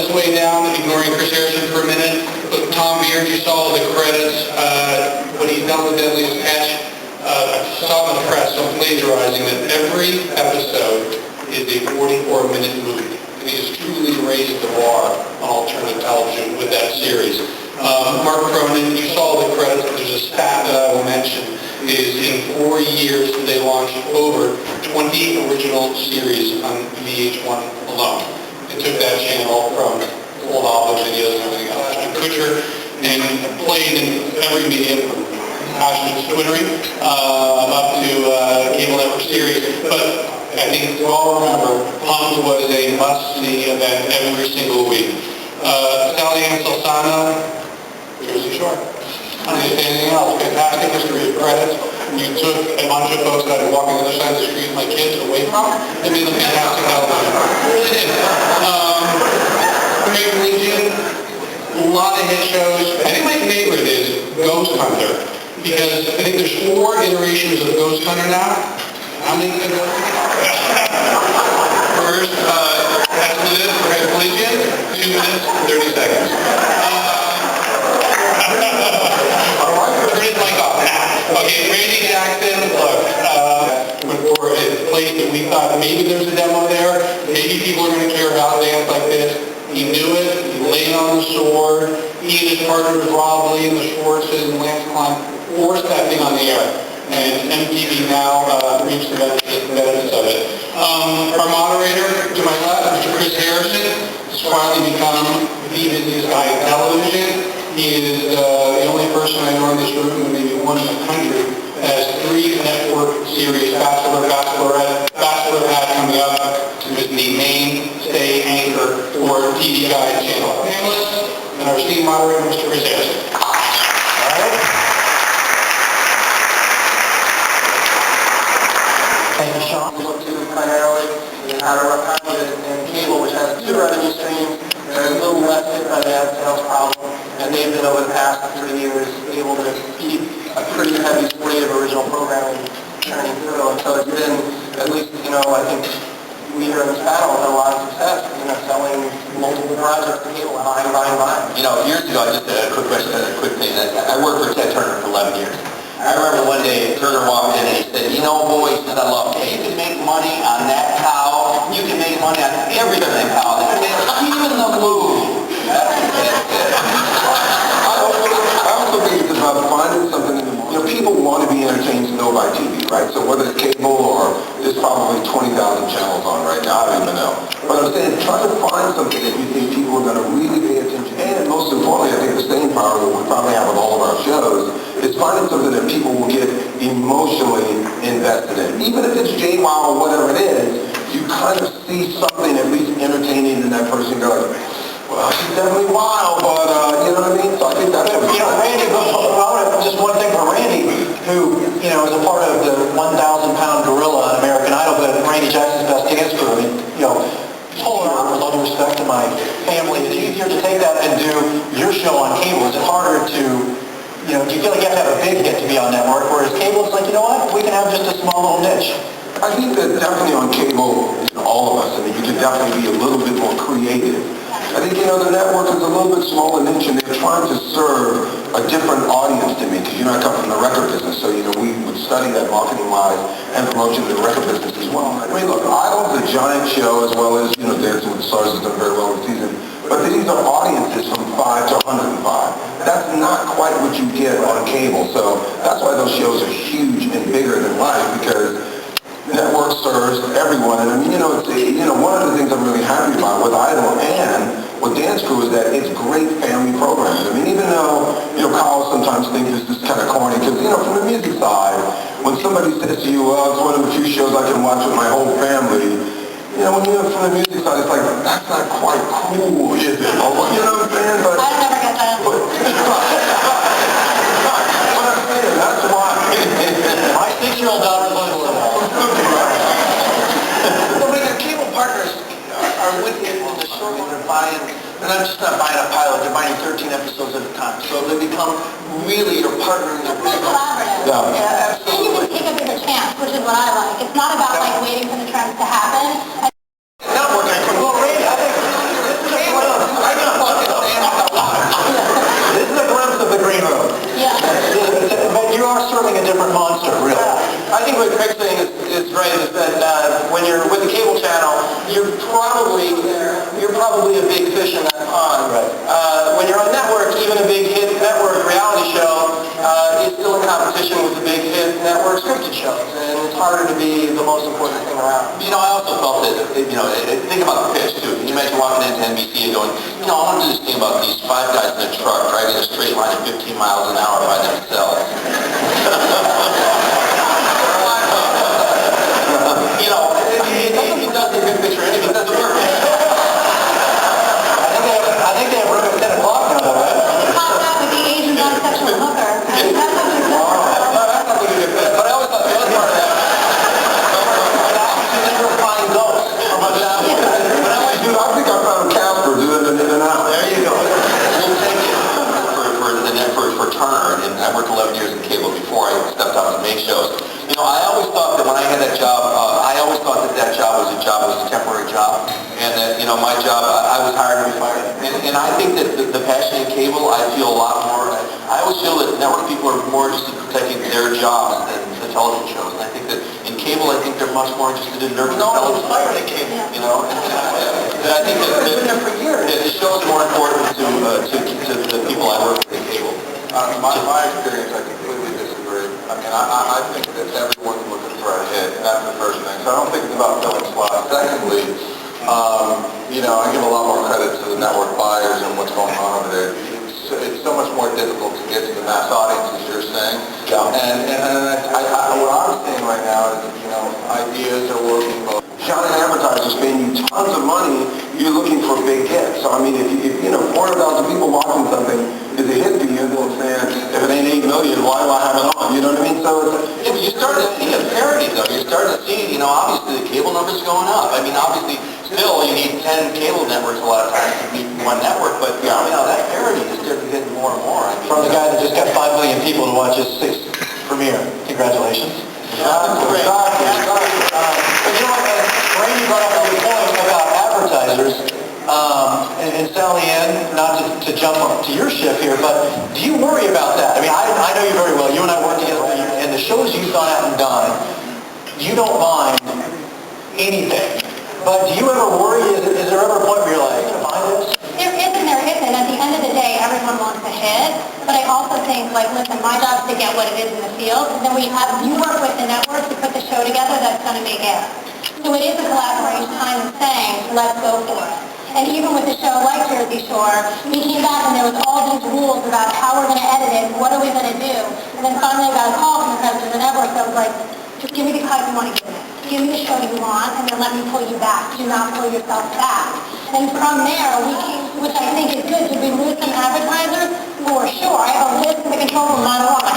this way down, ignoring Chris Harrison for a minute. Look, Thom Beers, you saw the credits. What he's done with Deadliest Catch, I saw in the press, so I'm plagiarizing that every episode is a 44-minute movie. And he has truly raised the bar on alternative television with that series. Mark Cronin, you saw the credits. There's a stat that I will mention, is in 4 years they launched over 20 original series on VH1 alone. It took that channel from old Aldo videos and everything else to Kutcher, and played in every medium from Ashton's Twittering up to cable network series. But I think we all remember Tom's was a must-see event every single week. Sally Ann Salsano, Jersey Shore. Anything else? Fantastic history of credits. You took a bunch of folks that were walking on the other side of the street, my kids, away from and made them fantastic television. You really did. Great Piligian, a lot of hit shows. I think my favorite is Ghost Hunter, because I think there's 4 iterations of Ghost Hunter now. How many can go? First, that's it, Great Piligian, 2 minutes, 30 seconds. Turn his mic off now. Okay, Randy Jackson, look, went for a place that we thought maybe there's a demo there, maybe people are going to care about a dance like this. He knew it, he laid on the sword, he and his partners Rob Lee and the Schwartzes and Lance Klein forced that thing on the air. And MTV now reaps the benefits of it. Our moderator, to my left, Mr. Chris Harrison, has finally become the busiest guy in television. He is the only person I know in this room, and maybe one in the country, that has 3 network series, Bachelor, Bachelorette, Bachelorette coming up. He was the mainstay anchor for TV Guide channel. Panelists, and our esteemed moderator, Mr. Chris Harrison. All right. Thank you, Sean. We look to primarily how to replicate it in cable, which has 2 revenue streams. They're a little less hit by the ad sales problem, and they've been over the past 3 years able to keep a pretty heavy slate of original programming churning through. And so it's been, at least, I think we here in this panel have had a lot of success, selling multiple projects to cable, buying. Years ago, just a quick question, a quick thing. I worked for Ted Turner for 11 years. I remember one day Turner walked in and he said, boys, I love it. You can make money on that cow. You can make money on every other cow. Even the move. That's it. I also think it's about finding something in the people want to be entertained still by TV, right? So whether it's cable or there's probably 20,000 channels on right now, I don't even know. But I'm saying try to find something that you think people are going to really pay attention to. And most importantly, I think the staying power that we probably have with all of our shows is finding something that people will get emotionally invested in. Even if it's J-Wow or whatever it is, you kind of see something at least entertaining in that person. Go like, well, she's definitely wild, but you know what I mean? So I think that's it. Randy, just one thing for Randy, who, is a part of the 1,000-pound gorilla on American Idol, but Randy Jackson's Best Dance Crew. With all due respect to my family, it's easier to take that and do your show on cable. Is it harder to, do you feel like you have to have a big hit to be on network, whereas cable, it's like, we can have just a small little niche. I think that definitely on cable, all of us, you can definitely be a little bit more creative. I think, the network is a little bit smaller niche, and they're trying to serve a different audience to me, because, I come from the record business, so, we would study that marketing-wise and promotion in the record business as well. Look, Idol's a giant show, as well as, Dancing with the Stars has done very well this season, but these are audiences from 5 to 105. That's not quite what you get on cable, so that's why those shows are huge and bigger than life, because network serves everyone. And one of the things I'm really happy about with Idol and with Dance Crew is that it's great family programs. Even though, Kyle sometimes thinks this is kind of corny, because, from the music side, when somebody says to you, well, it's one of the few shows I can watch with my whole family, when you're from the music side, it's like, that's not quite cool, is it? You know what I'm saying? But, I never get that. But I'm saying, that's why. My 6-year-old daughter loves it. When your cable partners are with you in the short run, they're buying, and I'm just not buying a pilot, they're buying 13 episodes at a time. So they become really your partner in their It's collaborative. Yeah. And you can take a bigger chance, which is what I like. It's not about waiting for the trends to happen. Not working. Well, Randy, I think big fish in that pond. When you're on network, even a big hit network reality show is still in competition with the big hit network scripted shows, and it's harder to be the most important thing around. You know, I also felt that, think about the pitch too. Can you imagine walking into NBC and going, I want to do this thing about these 5 guys in a truck driving a straight line at 15 miles an hour by themselves. It doesn't big picture anything. It doesn't work. I think they have room at 10 o'clock now, though, right? Pop out with the Asian bisexual hooker. I mean, that's what we're That's not really good fit. But I always thought the other part of that, you never find ghosts from a family. But I always Dude, I think I found Casper doing it in and out. there you go. We'll take it for Turner, and I worked 11 years in cable before I stepped out to make shows. I always thought that when I had that job, I always thought that job was a temporary job, and that, my job, I was hired to be fired. And I think that the passion in cable, I feel a lot more, I always feel that network people are more interested in protecting their jobs than the television shows. And I think that in cable, I think they're much more interested in nurturing television. Fired at cable. And I think that the shows are more important to the people I work with in cable. My experience, I completely disagree. I mean, I think that everyone's looking for a hit, and that's the first thing. So I don't think it's about filling slots. Secondly, I give a lot more credit to the network buyers and what's going on over there. It's so much more difficult to get to the mass audience, as you're saying. Yeah. And what I'm seeing right now is, ideas are working both. Shining advertisers paying you tons of money, you're looking for a big hit. So I mean, if 400,000 people watching something is a hit for you, they'll say, if it ain't 8 million, why do I have it on? You know what I mean? So Yeah, but you started to see a parity, though. You're starting to see, obviously the cable numbers are going up. I mean, obviously, still, you need 10 cable networks a lot of times to beat one network, but, that parity is getting more and more. I mean, From the guy that just got 5 million people to watch his 6th premiere. Congratulations. Great. But you know what, Randy brought up a good point about advertisers. And Sally Ann, not to jump up to your shift here, but do you worry about that? I mean, I know you very well. You and I work together, and the shows you've gone out and done, you don't mind anything. But do you ever worry, is there ever a point where you're like, mind this? There isn't. At the end of the day, everyone wants a hit. But I also think, listen, my job is to get what it is in the field. And then you work with the network to put the show together that's going to make it. So it is a collaboration. I'm saying, let's go for it. And even with the show like Jersey Shore, we came back and there was all these rules about how we're going to edit it, what are we going to do. And then finally I got a call from the president of the network that was like, just give me the cut you want to give me. Give me the show you want, and then let me pull you back. Do not pull yourself back. And from there, we came, which I think is good. Did we lose some advertisers? For sure. I have a list in the control room, not one.